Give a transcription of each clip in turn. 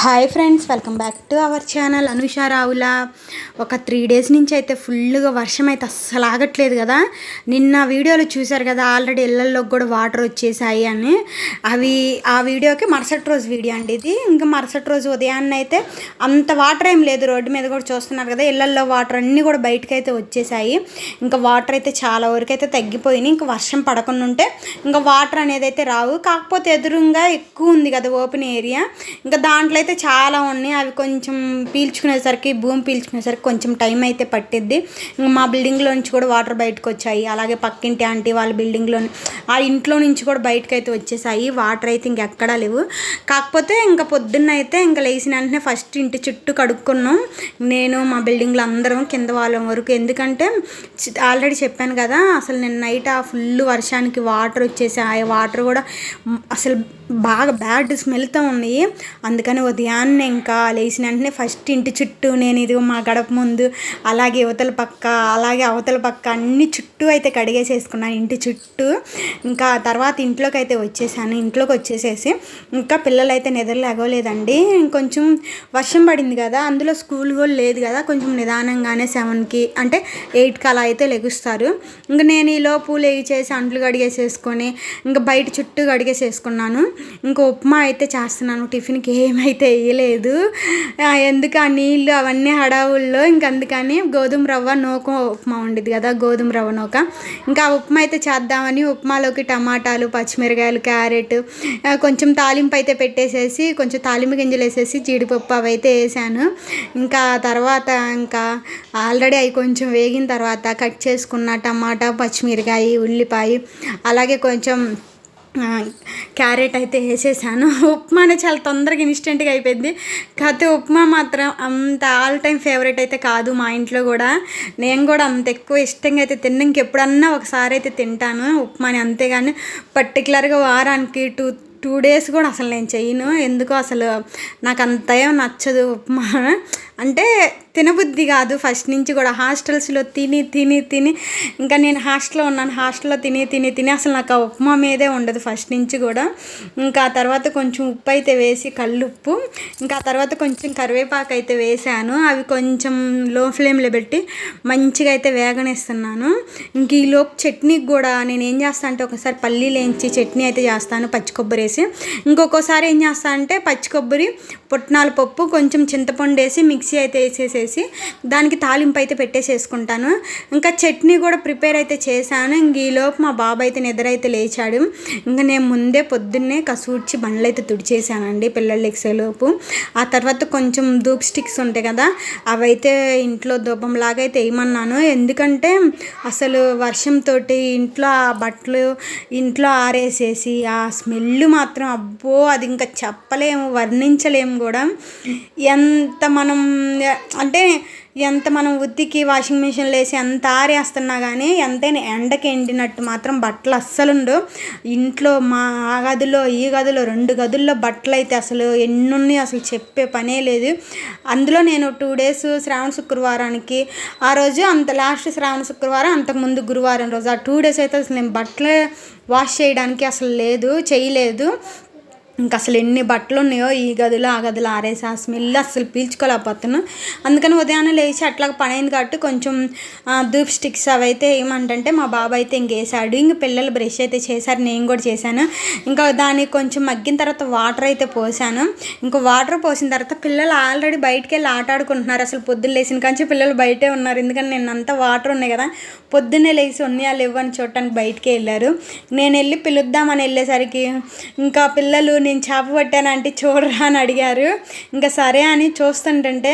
Hi friends, welcome back to our channel Anusha Ravula. ఒక 3 days నుంచి అయితే ఫుల్గా వర్షం అయితే అస్సలు ఆగట్లేదు కదా. నిన్న వీడియోలో చూశారు కదా, ఆల్రెడీ ఇళ్ళల్లోకి కూడా వాటర్ వచ్చేసాయి అని. ఆ వీడియోకి మరుసటి రోజు వీడియో అండి ఇది. ఇంకా మరుసటి రోజు ఉదయాన్నే అయితే అంత వాటర్ ఏం లేదు, రోడ్డు మీద కూడా చూస్తున్నారు కదా, ఇళ్ళల్లో వాటర్ అన్నీ కూడా బయటకు అయితే వచ్చేసాయి. ఇంకా వాటర్ అయితే చాలా వరకు అయితే తగ్గిపోయినాయి. ఇంకా వర్షం పడకుండా ఉంటే ఇంకా వాటర్ అనేది అయితే రావు. కాకపోతే ఎదురుగా ఎక్కువ ఉంది కదా ఓపెన్ ఏరియా, ఇంకా దాంట్లో అయితే చాలా ఉన్నాయి. అవి కొంచెం భూమి పీల్చుకునేసరికి కొంచెం టైం అయితే పట్టిద్ది. ఇంకా మా బిల్డింగ్లో నుంచి కూడా వాటర్ బయటకు వచ్చాయి. అలాగే పక్కింటి ఆంటీ వాళ్ళ బిల్డింగ్లోని ఆ ఇంట్లో నుంచి కూడా బయటకు అయితే వచ్చేసాయి. వాటర్ అయితే ఇంకెక్కడా లేవు. కాకపోతే ఇంకా పొద్దున్న అయితే ఇంకా లేచిన వెంటనే ఫస్ట్ ఇంటి చుట్టూ కడుక్కున్నాం, నేను మా బిల్డింగ్లో అందరం కింద వాళ్ళ వరకు. ఎందుకంటే ఆల్రెడీ చెప్పాను కదా, అసలు నేను నైట్ ఆ ఫుల్ వర్షానికి వాటర్ వచ్చేసి ఆ వాటర్ కూడా అసలు బాగా బ్యాడ్ స్మెల్తో ఉన్నాయి. అందుకని ఉదయాన్నే ఇంకా లేచిన వెంటనే ఫస్ట్ ఇంటి చుట్టూ నేను ఇది మా గడప ముందు, అలాగే అవతల పక్క అన్ని చుట్టూ అయితే కడిగేసేసుకున్నాను ఇంటి చుట్టూ. ఇంకా తర్వాత ఇంట్లోకి వచ్చేసేసి ఇంకా పిల్లలు అయితే నిద్రలు ఎగవలేదండి. కొంచెం వర్షం పడింది కదా, అందులో స్కూల్ కూడా లేదు కదా, కొంచెం నిదానంగానే 7కి అంటే 8కి అలా అయితే లెగుస్తారు. ఇంకా నేను ఈలోపు లేచేసి అంట్లు కడిగేసేసుకొని ఇంకా బయట చుట్టూ కడిగేసేసుకున్నాను. ఇంకా ఉప్మా అయితే చేస్తున్నాను, టిఫిన్కి ఏమైతే వేయలేదు. ఎందుకు ఆ నీళ్ళు అవన్నీ హడావుల్లో, అందుకని గోధుమ రవ్వ నూక ఉప్మా ఉండేది కదా, గోధుమ రవ్వ నూక. ఇంకా ఆ ఉప్మా అయితే చేద్దామని ఉప్మాలోకి టమాటాలు, పచ్చిమిరకాయలు, క్యారెట్, కొంచెం తాలింపు అయితే పెట్టేసేసి కొంచెం తాలింపు గింజలు వేసేసి జీడిపప్పు అవి అయితే వేసాను. ఇంకా తర్వాత ఇంకా ఆల్రెడీ అవి కొంచెం వేగిన తర్వాత కట్ చేసుకున్న టమాటా, పచ్చిమిరకాయ, ఉల్లిపాయ, అలాగే కొంచెం క్యారెట్ అయితే వేసేసాను. ఉప్మా అనేది చాలా తొందరగా ఇన్స్టెంట్గా అయిపోయింది. కాకపోతే ఉప్మా మాత్రం అంత ఆల్ టైమ్ ఫేవరెట్ అయితే కాదు మా ఇంట్లో కూడా. నేను కూడా అంత ఎక్కువ ఇష్టంగా అయితే తిన్న, ఇంకెప్పుడన్నా ఒకసారి అయితే తింటాను ఉప్మాని, అంతేగాని పర్టికులర్గా వారానికి టూ డేస్ కూడా అసలు నేను చెయ్యను. ఎందుకో అసలు నాకు అంత ఏం నచ్చదు ఉప్మా అంటే, తినబుద్ధి కాదు ఫస్ట్ నుంచి కూడా. హాస్టల్స్లో తిని ఇంకా నేను హాస్టల్లో ఉన్నాను, హాస్టల్లో తిని అసలు నాకు ఆ ఉప్మా మీదే ఉండదు ఫస్ట్ నుంచి కూడా. ఇంకా తర్వాత కొంచెం ఉప్పు అయితే వేసి, కల్లుప్పు, ఇంకా తర్వాత కొంచెం కరివేపాకు అయితే వేసాను. అవి కొంచెం లో ఫ్లేమ్లో పెట్టి మంచిగా అయితే వేగనిస్తున్నాను. ఇంక ఈలోపు చట్నీకి కూడా నేను ఏం చేస్తాను అంటే, ఒకసారి పల్లీలు వేయించి చట్నీ అయితే చేస్తాను పచ్చి కొబ్బరి వేసి. ఇంకొకసారి ఏం చేస్తాను అంటే, పచ్చి కొబ్బరి, పుట్నాల పప్పు, కొంచెం చింతపండు వేసి మిక్సీ అయితే వేసేసేసి దానికి తాలింపు అయితే పెట్టేసేసుకుంటాను. ఇంకా చట్నీ కూడా ప్రిపేర్ అయితే చేశాను. ఇంక ఈలోపు మా బాబు అయితే నిద్ర అయితే లేచాడు. ఇంకా నేను ముందే పొద్దున్నే కసూర్చి బండ్లు అయితే తుడిచేసానండి పిల్లలు లెక్సేలోపు. ఆ తర్వాత కొంచెం ధూప్ స్టిక్స్ ఉంటాయి కదా, అవైతే ఇంట్లో ధూపంలాగా అయితే వేయమన్నాను. ఎందుకంటే అసలు వర్షంతో ఇంట్లో ఆ బట్టలు ఇంట్లో ఆరేసేసి ఆ స్మెల్ మాత్రం అబ్బో, అది ఇంకా చెప్పలేము, వర్ణించలేము కూడా. ఎంత మనం ఉతికి వాషింగ్ మిషన్లో వేసి ఎంత ఆరేస్తున్నా కానీ ఎంతైనా ఎండకి ఎండినట్టు మాత్రం బట్టలు అస్సలు ఉండవు. ఇంట్లో ఆ గదిలో ఈ గదిలో 2 గదుల్లో బట్టలు అయితే అసలు ఎన్నున్నాయి, అసలు చెప్పే పనే లేదు. అందులో నేను 2 డేస్ శ్రావణ శుక్రవారానికి, ఆ రోజు అంత లాస్ట్ శ్రావణ శుక్రవారం, అంతకుముందు గురువారం రోజు, ఆ 2 డేస్ అయితే అసలు నేను బట్టలు వాష్ చేయడానికి అసలు చేయలేదు. ఇంకా అసలు ఎన్ని బట్టలు ఉన్నాయో ఈ గదిలో ఆ గదిలో ఆరేసి ఆ స్మెల్ అసలు పీల్చుకోలేకపోతున్నాను. అందుకని ఉదయాన్నే లేచి అట్లాగ పని అయింది కాబట్టి కొంచెం ధూప్ స్టిక్స్ అవి అయితే ఏమంటే మా బాబు అయితే ఇంకేసాడు. ఇంక పిల్లలు బ్రష్ అయితే చేశారు, నేను కూడా చేశాను. ఇంకా దానికి కొంచెం మగ్గిన తర్వాత వాటర్ అయితే పోసాను. ఇంకా వాటర్ పోసిన తర్వాత పిల్లలు ఆల్రెడీ బయటికి వెళ్ళి ఆట ఆడుకుంటున్నారు. అసలు పొద్దున్న లేచిన కానీ పిల్లలు బయటే ఉన్నారు. ఎందుకంటే నేను అంతా వాటర్ ఉన్నాయి కదా, పొద్దున్నే లేచి ఉన్నాయా లేవని చూడటానికి బయటికి వెళ్ళారు. నేను వెళ్ళి పిలుద్దామని వెళ్ళేసరికి ఇంకా పిల్లలు నేను చేప పట్టాను అంటే చూడరా అని అడిగారు. ఇంకా సరే అని చూస్తుంటే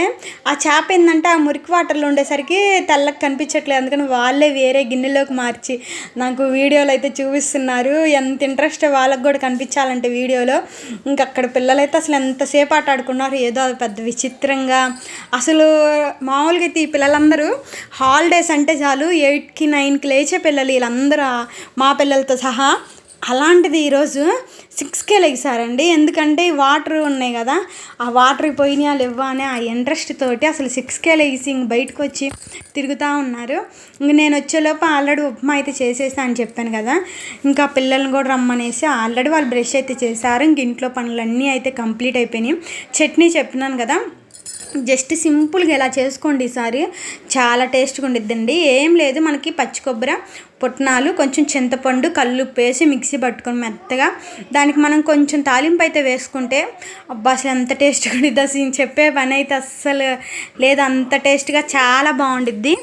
ఆ చేప ఏంటంటే ఆ మురికి వాటర్లో ఉండేసరికి తెల్లకి కనిపించట్లేదు. అందుకని వాళ్ళే వేరే గిన్నెలోకి మార్చి నాకు వీడియోలో అయితే చూపిస్తున్నారు. ఎంత ఇంట్రెస్ట్ వాళ్ళకి కూడా కనిపించాలంటే వీడియోలో. ఇంకా అక్కడ పిల్లలైతే అసలు ఎంతసేపు ఆట ఆడుకున్నారు, ఏదో పెద్ద విచిత్రంగా. అసలు మామూలుగా అయితే ఈ పిల్లలందరూ హాలిడేస్ అంటే చాలు 8కి 9కి లేచే పిల్లలు వీళ్ళందరూ, మా పిల్లలతో సహా అలాంటిది ఈరోజు 6కే లెగిసారండి. ఎందుకంటే వాటర్ ఉన్నాయి కదా, ఆ వాటర్కి పోయినా లేవా అని ఆ ఇంట్రెస్ట్ తోటి అసలు 6కే లెగిసి ఇంక బయటకు వచ్చి తిరుగుతూ ఉన్నారు. ఇంక నేను వచ్చేలోపు ఆల్రెడీ ఉప్మా అయితే చేసేసా అని చెప్పాను కదా, ఇంకా పిల్లల్ని కూడా రమ్మనేసి ఆల్రెడీ వాళ్ళు బ్రష్ అయితే చేశారు. ఇంక ఇంట్లో పనులన్నీ అయితే కంప్లీట్ అయిపోయినాయి. చట్నీ చెప్పినాను కదా, జస్ట్ సింపుల్గా ఇలా చేసుకోండి ఈసారి, చాలా టేస్ట్గా ఉండిద్దండి. ఏం లేదు, మనకి పచ్చి కొబ్బరి, పుట్నాలు, కొంచెం చింతపండు, కల్లుప్పు వేసి మిక్సీ పట్టుకొని మెత్తగా దానికి మనం కొంచెం తాలింపు అయితే వేసుకుంటే అబ్బా అసలు ఎంత టేస్ట్గా ఉండిద్ది, అసలు చెప్పే పని అయితే అస్సలు లేదు, అంత టేస్ట్గా చాలా బాగుండిద్ది.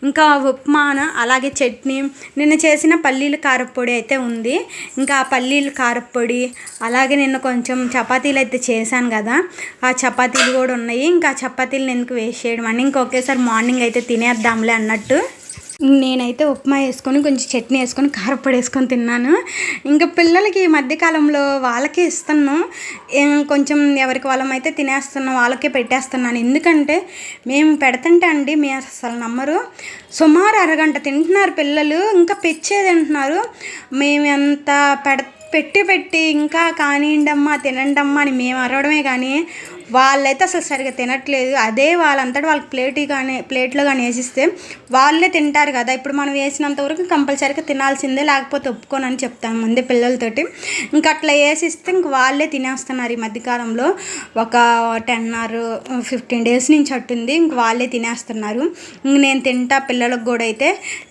ఇంకా ఉప్మాన అలాగే చట్నీ, నిన్న చేసిన పల్లీల కారపొడి అయితే ఉంది. ఇంకా ఆ పల్లీల కారపొడి అలాగే నిన్న కొంచెం చపాతీలు అయితే చేశాను కదా, ఆ చపాతీలు కూడా ఉన్నాయి. ఇంకా చపాతీలను ఎందుకు వేస్ట్ చేయడం అని ఇంకొకేసారి మార్నింగ్ అయితే తినేద్దాంలే అన్నట్టు నేనైతే ఉప్మా వేసుకొని కొంచెం చట్నీ వేసుకొని కారపొడి వేసుకొని తిన్నాను. ఇంకా పిల్లలకి ఈ మధ్యకాలంలో వాళ్ళకే ఇస్తున్నాను, కొంచెం ఎవరికి వాళ్ళమైతే తినేస్తున్నాం, వాళ్ళకే పెట్టేస్తున్నాను. ఎందుకంటే మేము పెడుతుంటే అండి మీ అసలు నమ్మరు, సుమారు అరగంట తింటున్నారు పిల్లలు, ఇంకా పెచ్చేది తింటున్నారు. మేము ఎంత పెట్టి ఇంకా కానివ్వండి అమ్మా తినండి అమ్మా అని మేము అరవడమే కానీ వాళ్ళైతే అసలు సరిగ్గా తినట్లేదు. అదే వాళ్ళంతటా వాళ్ళకి ప్లేట్లో కానీ వేసిస్తే వాళ్ళే తింటారు కదా. ఇప్పుడు మనం వేసినంత వరకు కంపల్సరీగా తినాల్సిందే, లేకపోతే ఒప్పుకోనని చెప్తాను ముందే పిల్లలతోటి. ఇంకా అట్లా వేసిస్తే ఇంక వాళ్ళే తినేస్తున్నారు. ఈ మధ్యకాలంలో ఒక 10 or 15 days నుంచి అట్టుంది, ఇంక వాళ్ళే తినేస్తున్నారు. ఇంక నేను తింటా, పిల్లలకు కూడా అయితే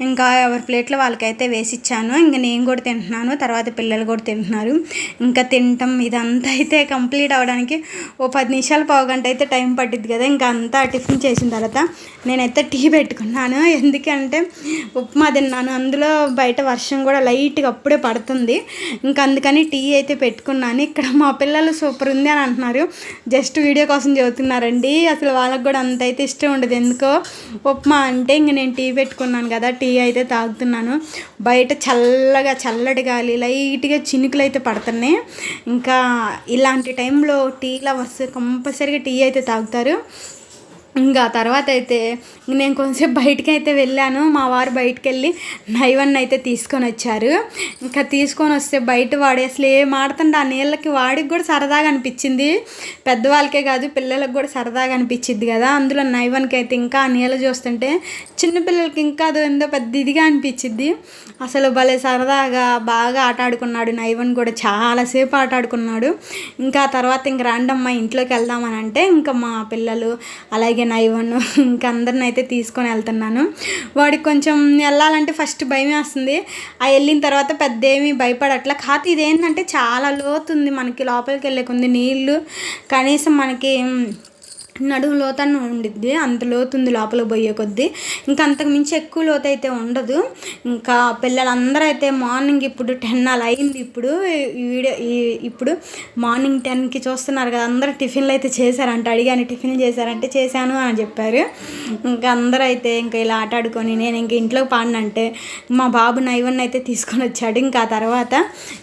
ఇంకా ఎవరి ప్లేట్లో వాళ్ళకైతే వేసిచ్చాను. ఇంక నేను కూడా తింటున్నాను, తర్వాత పిల్లలు కూడా తింటున్నారు. ఇంకా తింటాం ఇదంతా అయితే కంప్లీట్ అవ్వడానికి ఓ 10 నిమిషాలు పావుగంట అయితే టైం పట్టిద్ది కదా. ఇంకా అంతా టిఫిన్ చేసిన తర్వాత నేనైతే టీ పెట్టుకున్నాను, ఎందుకంటే ఉప్మా తిన్నాను, అందులో బయట వర్షం కూడా లైట్గా అప్పుడే పడుతుంది. ఇంకా అందుకని టీ అయితే పెట్టుకున్నాను. ఇక్కడ మా పిల్లలు సూపర్ ఉంది అని అంటున్నారు, జస్ట్ వీడియో కోసం చదువుతున్నారండి, అసలు వాళ్ళకి కూడా అంత అయితే ఇష్టం ఉండదు ఎందుకో ఉప్మా అంటే. ఇంక నేను టీ పెట్టుకున్నాను కదా, టీ అయితే తాగుతున్నాను. బయట చల్లటి గాలి, లైట్గా చినుకులు అయితే పడుతున్నాయి. ఇంకా ఇలాంటి టైంలో టీ లవర్స్ కంపల్సరీగా టీ అయితే తాగుతారు. ఇంకా తర్వాత అయితే నేను కొంచెంసేపు బయటికి అయితే వెళ్ళాను, మా వారు బయటికి వెళ్ళి నైవన్ అయితే తీసుకొని వచ్చారు. ఇంకా తీసుకొని వస్తే బయట వాడి అసలు ఏం ఆడుతుంటే ఆ నీళ్ళకి వాడికి కూడా సరదాగా అనిపించింది, పెద్దవాళ్ళకే కాదు పిల్లలకు కూడా సరదాగా అనిపించింది కదా. అందులో నైవన్కి అయితే ఇంకా ఆ నీళ్ళు చూస్తుంటే చిన్నపిల్లలకి ఇంకా అది ఏందో పెద్ద ఇదిగా అనిపించింది. అసలు భలే సరదాగా బాగా ఆట ఆడుకున్నాడు నైవన్ కూడా, చాలాసేపు ఆట ఆడుకున్నాడు. ఇంకా తర్వాత ఇంక రాండమ్మ ఇంట్లోకి వెళ్దామని అంటే ఇంకా మా పిల్లలు అలాగే నైవన్ ఇంకా అందరిని అయితే తీసుకొని వెళ్తున్నాను. వాడికి కొంచెం వెళ్ళాలంటే ఫస్ట్ భయం వేస్తుంది, ఆ వెళ్ళిన తర్వాత పెద్ద ఏమీ భయపడట్లా. కాకపోతే ఇదేంటంటే చాలా లోతుంది, మనకి లోపలికి వెళ్ళే కొంది నీళ్ళు కనీసం మనకి నడుము లోతన్న ఉండిద్ది, అంత లోతుంది లోపల పోయే కొద్దీ. ఇంకా అంతకు మించి ఎక్కువ లోతు అయితే ఉండదు. ఇంకా పిల్లలందరూ అయితే మార్నింగ్ ఇప్పుడు 10 అలా అయింది. ఇప్పుడు ఈ వీడియో ఇప్పుడు మార్నింగ్ 10కి చూస్తున్నారు కదా, అందరూ టిఫిన్లు అయితే చేశారంట. అడిగాను టిఫిన్లు చేశారంటే చేశాను అని చెప్పారు. ఇంకా అందరూ అయితే ఇంకా ఇలా ఆట ఆడుకొని నేను ఇంక ఇంట్లోకి పాడినంటే మా బాబు నైవన్ అయితే తీసుకొని వచ్చాడు. ఇంకా ఆ తర్వాత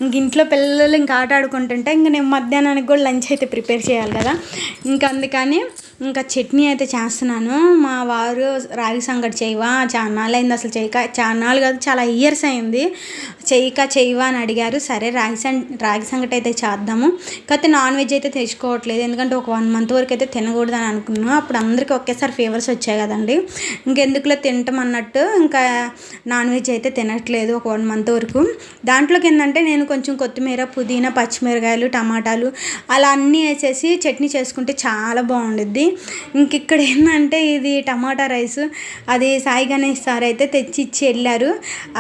ఇంక ఇంట్లో పిల్లలు ఇంకా ఆట ఆడుకుంటుంటే ఇంక నేను మధ్యాహ్నానికి కూడా లంచ్ అయితే ప్రిపేర్ చేయాలి కదా. ఇంకా అందుకని ఇంకా చట్నీ అయితే చేస్తున్నాను. మా వారు రాగి సంగటి చేయవా, చాన్నాళ్ళు అయింది అసలు చేయక, చాన్నాళ్ళు కాదు చాలా ఇయర్స్ అయింది చేయవా అని అడిగారు. సరే రాగి సంగటి అయితే చేద్దాము. కాకపోతే నాన్ వెజ్ అయితే తెచ్చుకోవట్లేదు, ఎందుకంటే ఒక 1 month వరకు అయితే తినకూడదు అని అనుకున్నాను. అప్పుడు అందరికీ ఒకేసారి ఫీవర్స్ వచ్చాయి కదండి, ఇంకెందుకులో తింటాం అన్నట్టు ఇంకా నాన్ వెజ్ అయితే తినట్లేదు ఒక 1 month వరకు. దాంట్లోకి ఏంటంటే నేను కొంచెం కొత్తిమీర, పుదీనా, పచ్చిమిరకాయలు, టమాటాలు అలా అన్నీ వేసేసి చట్నీ చేసుకుంటే చాలా బాగుండిద్ది. ఇంక ఇక్కడ ఏంటంటే ఇది టమాటా రైస్, అది సాయి గణేష్ సార్ అయితే తెచ్చి ఇచ్చి వెళ్ళారు.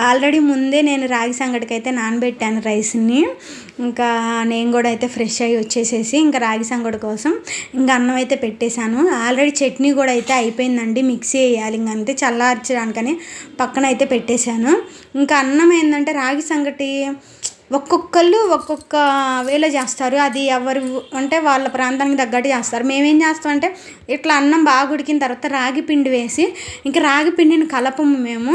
ఆల్రెడీ ముందే నేను రాగి సంగటికి అయితే నానబెట్టాను రైస్ని. ఇంకా నేను కూడా అయితే ఫ్రెష్ అయ్యి వచ్చేసేసి ఇంకా రాగి సంగటి కోసం ఇంకా అన్నం అయితే పెట్టేశాను. ఆల్రెడీ చట్నీ కూడా అయితే అయిపోయిందండి, మిక్సీ వేయాలి ఇంక అంతే, చల్లార్చడానికని పక్కన అయితే పెట్టేశాను. ఇంకా అన్నం ఏంటంటే రాగి సంగటి ఒక్కొక్కళ్ళు ఒక్కొక్క వేలో చేస్తారు, అది ఎవరు అంటే వాళ్ళ ప్రాంతానికి తగ్గట్టు చేస్తారు. మేమేం చేస్తామంటే ఇట్లా అన్నం బాగా ఉడికిన తర్వాత రాగి పిండి వేసి, ఇంకా రాగి పిండిని కలపము మేము,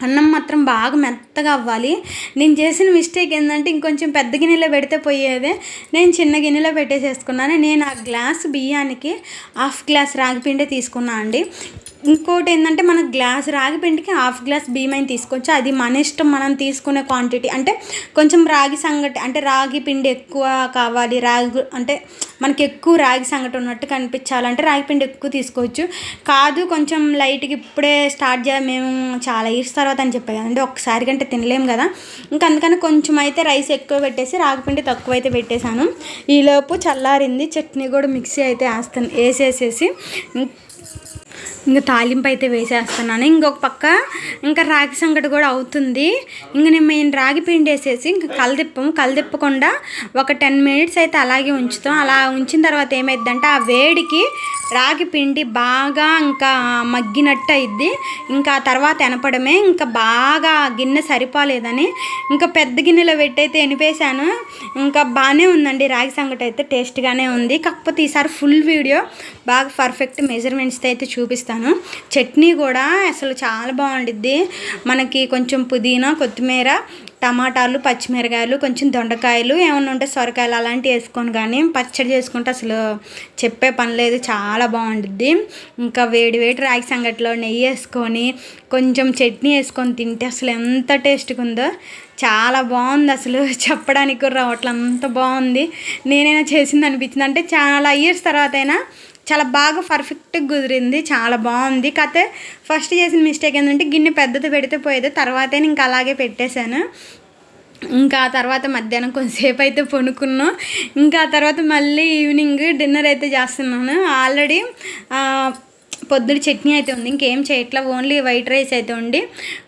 అన్నం మాత్రం బాగా మెత్తగా అవ్వాలి. నేను చేసిన మిస్టేక్ ఏంటంటే ఇంకొంచెం పెద్ద గిన్నెలో పెడితే పోయేదే, నేను చిన్న గిన్నెలో పెట్టేసేసుకున్నాను. నేను ఆ గ్లాస్ బియ్యానికి 1/2 glass రాగి పిండి తీసుకున్నాను అండి. ఇంకోటి ఏంటంటే మన గ్లాస్ రాగి పిండికి హాఫ్ గ్లాస్ బియ్యం తీసుకోవచ్చు. అది మన ఇష్టం, మనం తీసుకునే క్వాంటిటీ. అంటే కొంచెం రాగి సంగటి అంటే రాగి పిండి ఎక్కువ కావాలి, రాగి అంటే మనకి ఎక్కువ రాగి సంగటి ఉన్నట్టు కనిపించాలంటే రాగి పిండి ఎక్కువ తీసుకోవచ్చు. కాదు కొంచెం లైట్గా ఇప్పుడే స్టార్ట్ చేయాలి మేము చాలా ఇయర్స్ తర్వాత అని చెప్పాను కదండి, ఒకసారి కంటే తినలేము కదా, ఇంకా అందుకని కొంచెం అయితే రైస్ ఎక్కువ పెట్టేసి రాగి పిండి తక్కువ అయితే పెట్టేశాను. ఈలోపు చల్లారింది. చట్నీ కూడా మిక్సీ అయితే వేసేసేసి ఇంకా తాలింపు అయితే వేసేస్తున్నాను. ఇంకొక పక్క ఇంకా రాగి సంగటి కూడా అవుతుంది. ఇంక నేను రాగి పిండి వేసేసి ఇంకా కలదిప్పకుండా ఒక 10 minutes అయితే అలాగే ఉంచుతాం. అలా ఉంచిన తర్వాత ఏమైందంటే ఆ వేడికి రాగి పిండి బాగా ఇంకా మగ్గినట్టు అయింది. ఇంకా తర్వాత ఎనపడమే, ఇంకా బాగా గిన్నె సరిపోలేదని ఇంకా పెద్ద గిన్నెలో పెట్టయితే ఎనిపేశాను. ఇంకా బాగానే ఉందండి రాగి సంగటి అయితే, టేస్ట్గానే ఉంది. కాకపోతే ఈసారి ఫుల్ వీడియో బాగా పర్ఫెక్ట్ మెజర్మెంట్స్తో అయితే చూపిస్తాను. చట్నీ కూడా అసలు చాలా బాగుండిద్ది. మనకి కొంచెం పుదీనా, కొత్తిమీర, టమాటాలు, పచ్చిమిరకాయలు, కొంచెం దొండకాయలు, ఏమన్నా ఉంటే సొరకాయలు అలాంటివి వేసుకొని కానీ పచ్చడి చేసుకుంటే అసలు చెప్పే పని లేదు, చాలా బాగుండిద్ది. ఇంకా వేడి రాగి సంగటిలో నెయ్యి వేసుకొని కొంచెం చట్నీ వేసుకొని తింటే అసలు ఎంత టేస్ట్గా ఉందో, చాలా బాగుంది. అసలు చెప్పడానికి కూడా రావట్లే, అంత బాగుంది. నేనైనా చేసింది అనిపించింది. అంటే చాలా ఇయర్స్ తర్వాత అయినా చాలా బాగా పర్ఫెక్ట్గా కుదిరింది, చాలా బాగుంది. కాకపోతే ఫస్ట్ చేసిన మిస్టేక్ ఏంటంటే గిన్నె పెద్దది పెడితే పోయేది, తర్వాతే ఇంకా అలాగే పెట్టేశాను. ఇంకా తర్వాత మధ్యాహ్నం కొంతసేపు అయితే పడుకున్నాం. ఇంకా తర్వాత మళ్ళీ ఈవినింగ్ డిన్నర్ అయితే చేస్తున్నాను. ఆల్రెడీ పొద్దున చట్నీ అయితే ఉంది, ఇంకేం చేయట్లా, ఓన్లీ వైట్ రైస్ అయితే ఉండి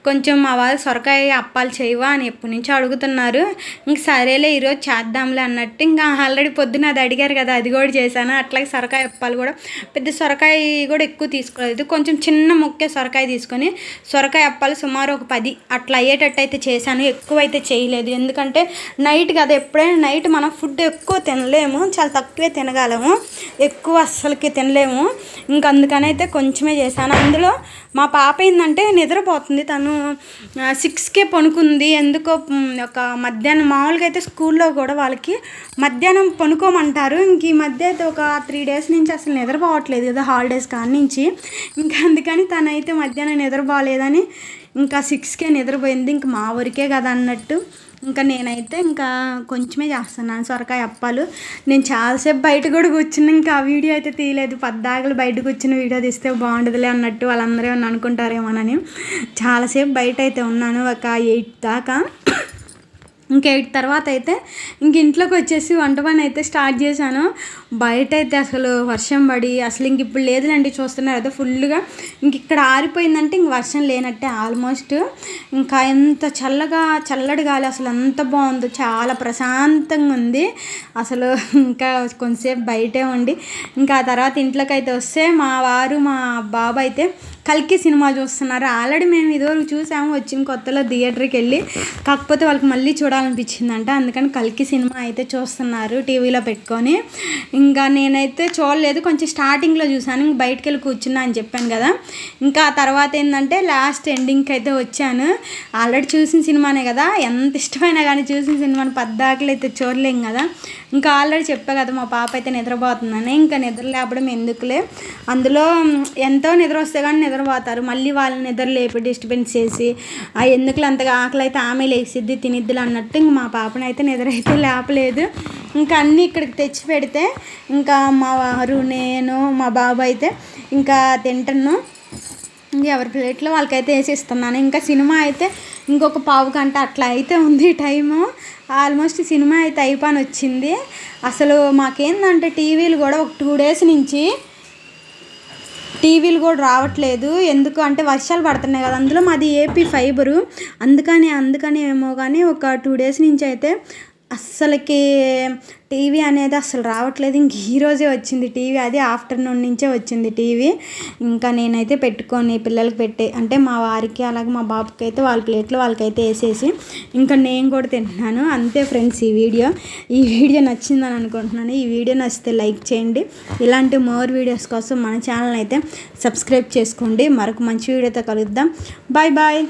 కొంచెం మా వాళ్ళు సొరకాయ అప్పాలు చేయవా అని ఎప్పటి నుంచో అడుగుతున్నారు. ఇంక సరేలే ఈరోజు చేద్దాంలే అన్నట్టు ఇంకా ఆల్రెడీ పొద్దున అది అడిగారు కదా, అది కూడా చేశాను. అట్లాగే సొరకాయ అప్పాలు కూడా పెద్ద సొరకాయ కూడా ఎక్కువ తీసుకోలేదు, కొంచెం చిన్న ముక్కే సొరకాయ తీసుకొని సొరకాయ అప్పాలు సుమారు ఒక 10 అట్లా అయ్యేటట్టు అయితే చేశాను. ఎక్కువ అయితే చేయలేదు, ఎందుకంటే నైట్ కదా, ఎప్పుడైనా నైట్ మనం ఫుడ్ ఎక్కువ తినలేము, చాలా తక్కువే తినగలము, ఎక్కువ అస్సలకి తినలేము. ఇంకా అందుకనైతే కొంచెమే చేశాను. అందులో మా పాప ఏంటంటే నిద్రపోతుంది, తను 6కే పనుకుంది. ఎందుకో ఒక మధ్యాహ్నం మామూలుగా అయితే స్కూల్లో కూడా వాళ్ళకి మధ్యాహ్నం పనుకోమంటారు. ఇంక ఈ మధ్య అయితే ఒక 3 days నుంచి అసలు నిద్రపోవట్లేదు కదా, హాలిడేస్ కాడి నుంచి. ఇంకా అందుకని తనైతే మధ్యాహ్నం నిద్రపోలేదని ఇంకా 6కే నిద్రపోయింది. ఇంక మా ఊరికే కదా అన్నట్టు ఇంకా నేనైతే ఇంకా కొంచెమే చేస్తున్నాను సొరకాయ అప్పాలు. నేను చాలాసేపు బయట కూడా కూర్చున్నా, ఇంకా ఆ వీడియో అయితే తీయలేదు. పద్దాకలు బయట కూర్చున్న వీడియో తీస్తే బాగుంటుందిలే అన్నట్టు వాళ్ళందరూ అనుకుంటారేమోనని చాలాసేపు బయట అయితే ఉన్నాను, ఒక 8 దాకా. ఇంకా 8 తర్వాత అయితే ఇంక ఇంట్లోకి వచ్చేసి వంట పని అయితే స్టార్ట్ చేశాను. బయట అయితే అసలు వర్షం పడి అసలు ఇంక ఇప్పుడు లేదులేండి, చూస్తున్నారు అయితే ఫుల్గా ఇంక ఇక్కడ ఆరిపోయిందంటే ఇంక వర్షం లేనట్టే ఆల్మోస్ట్. ఇంకా ఎంత చల్లడి గాలి అసలు ఎంత బాగుందో, చాలా ప్రశాంతంగా ఉంది అసలు. ఇంకా కొంతసేపు బయటే ఉండి ఇంకా ఆ తర్వాత ఇంట్లోకి అయితే వస్తే మా వారు మా బాబు అయితే కల్కి సినిమా చూస్తున్నారు. ఆల్రెడీ మేము ఇదివరకు చూసాము వచ్చిన కొత్తలో థియేటర్కి వెళ్ళి, కాకపోతే వాళ్ళకి మళ్ళీ చూడాలనిపించిందంట, అందుకని కల్కి సినిమా అయితే చూస్తున్నారు టీవీలో పెట్టుకొని. ఇంకా నేనైతే చూడలేదు, కొంచెం స్టార్టింగ్లో చూసాను, ఇంక బయటకు వెళ్ళి కూర్చున్నా అని చెప్పాను కదా. ఇంకా ఆ తర్వాత ఏంటంటే లాస్ట్ ఎండింగ్కి అయితే వచ్చాను. ఆల్రెడీ చూసిన సినిమానే కదా, ఎంత ఇష్టమైనా కానీ చూసిన సినిమాని పద్దాకలు అయితే చూడలేం కదా. ఇంకా ఆల్రెడీ చెప్పా కదా మా పాప అయితే నిద్రపోతుందని, ఇంకా నిద్ర లేపడం ఎందుకులే, అందులో ఎంతో నిద్ర వస్తే కానీ నిద్రపోతారు, మళ్ళీ వాళ్ళని నిద్ర లేపి డిస్టర్బెన్స్ చేసి ఎందుకులే అంతగా ఆకలి అయితే ఆమె లేసిద్ది తినిద్దులు అన్నట్టు ఇంక మా పాపని అయితే నిద్ర అయితే లేపలేదు. ఇంకా అన్నీ ఇక్కడికి తెచ్చి పెడితే ఇంకా మా వారు నేను మా బాబు అయితే ఇంకా తింటున్నాం. ఎవరి ప్లేట్లో వాళ్ళకైతే వేసి ఇస్తున్నాను. ఇంకా సినిమా అయితే ఇంకొక 15 గంట అట్లా అయితే ఉంది టైము. ఆల్మోస్ట్ సినిమా అయితే అయిపోయి వచ్చింది. అసలు మాకేందంటే టీవీలు కూడా ఒక 2 days నుంచి టీవీలు కూడా రావట్లేదు. ఎందుకు అంటే వర్షాలు పడుతున్నాయి కదా, అందులో మాది ఏపీ ఫైబరు, అందుకని ఏమో కానీ ఒక 2 days నుంచి అయితే అస్సలకి టీవీ అనేది అసలు రావట్లేదు. ఇంక ఈరోజే వచ్చింది టీవీ, అది ఆఫ్టర్నూన్ నుంచే వచ్చింది టీవీ. ఇంకా నేనైతే పెట్టుకొని పిల్లలకి అంటే మా వారికి అలాగే మా బాబుకి అయితే వాళ్ళ ప్లేట్లో వాళ్ళకైతే వేసేసి ఇంకా నేను కూడా తింటున్నాను. అంతే ఫ్రెండ్స్, ఈ వీడియో నచ్చిందని అనుకుంటున్నాను. ఈ వీడియో నచ్చితే లైక్ చేయండి, ఇలాంటి మోర్ వీడియోస్ కోసం మన ఛానల్ అయితే సబ్స్క్రైబ్ చేసుకోండి. మరొక మంచి వీడియోతో కలుద్దాం. Bye bye.